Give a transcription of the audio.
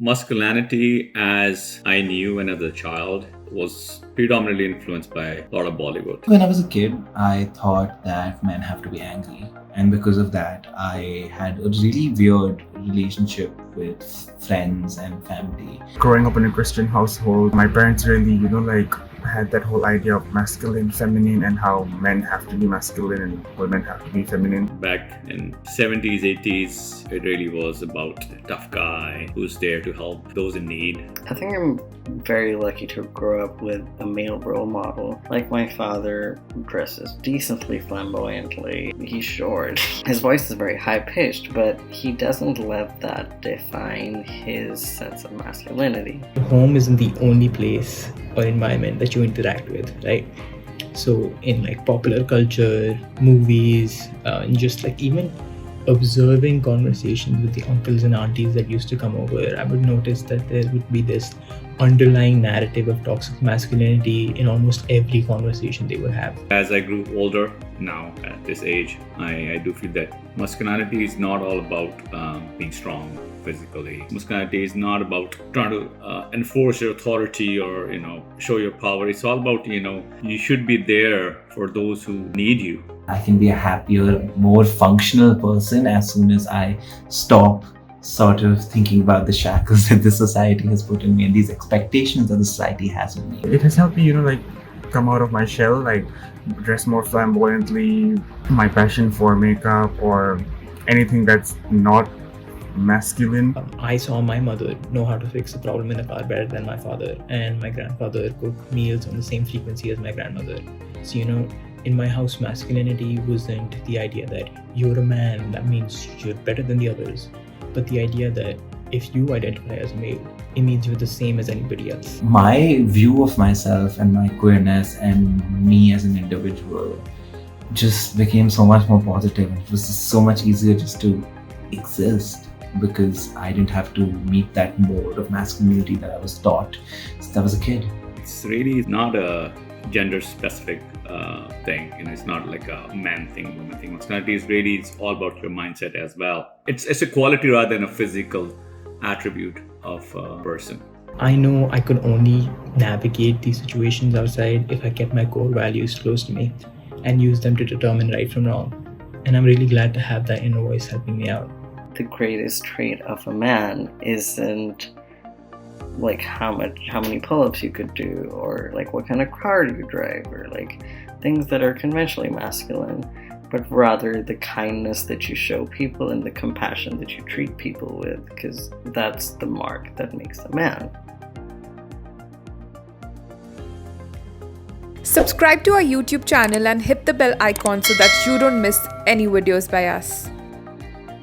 Masculinity, as I knew when I was a child, was predominantly influenced by a lot of Bollywood. When I was a kid, I thought that men have to be angry. And because of that, I had a really weird relationship with friends and family. Growing up in a Christian household, my parents really, had that whole idea of masculine, feminine, and how men have to be masculine and women have to be feminine. Back in 70s, 80s, it really was about a tough guy who's there to help those in need. I think I'm very lucky to grow up with a male role model. Like my father dresses decently flamboyantly. He's short. His voice is very high-pitched, but he doesn't let that define his sense of masculinity. Home isn't the only place or environment that you interact with, right? So in like popular culture, movies, and just like even observing conversations with the uncles and aunties that used to come over, I would notice that there would be this underlying narrative of toxic masculinity in almost every conversation they would have. As I grew older, now at this age, I do feel that masculinity is not all about being strong physically. Masculinity is not about trying to enforce your authority or show your power. It's all about you should be there for those who need you. I can be a happier, more functional person as soon as I stop sort of thinking about the shackles that the society has put in me and these expectations that the society has of me. It has helped me, come out of my shell, dress more flamboyantly, my passion for makeup or anything that's not masculine. I saw my mother know how to fix a problem in a car better than my father, and my grandfather cooked meals on the same frequency as my grandmother. So, in my house, masculinity wasn't the idea that you're a man, that means you're better than the others, but the idea that if you identify as male, it means you're the same as anybody else. My view of myself and my queerness and me as an individual just became so much more positive. It was just so much easier just to exist because I didn't have to meet that mold of masculinity that I was taught since I was a kid. It's really not a gender specific thing. It's not like a man thing, woman thing. Masculinity is really, it's all about your mindset as well. It's a quality rather than a physical attribute of a person. I know I could only navigate these situations outside if I kept my core values close to me and used them to determine right from wrong. And I'm really glad to have that inner voice helping me out. The greatest trait of a man isn't like how many pull-ups you could do, or like what kind of car you drive, or like things that are conventionally masculine, but rather the kindness that you show people and the compassion that you treat people with, because that's the mark that makes a man. Subscribe to our YouTube channel and hit the bell icon so that you don't miss any videos by us.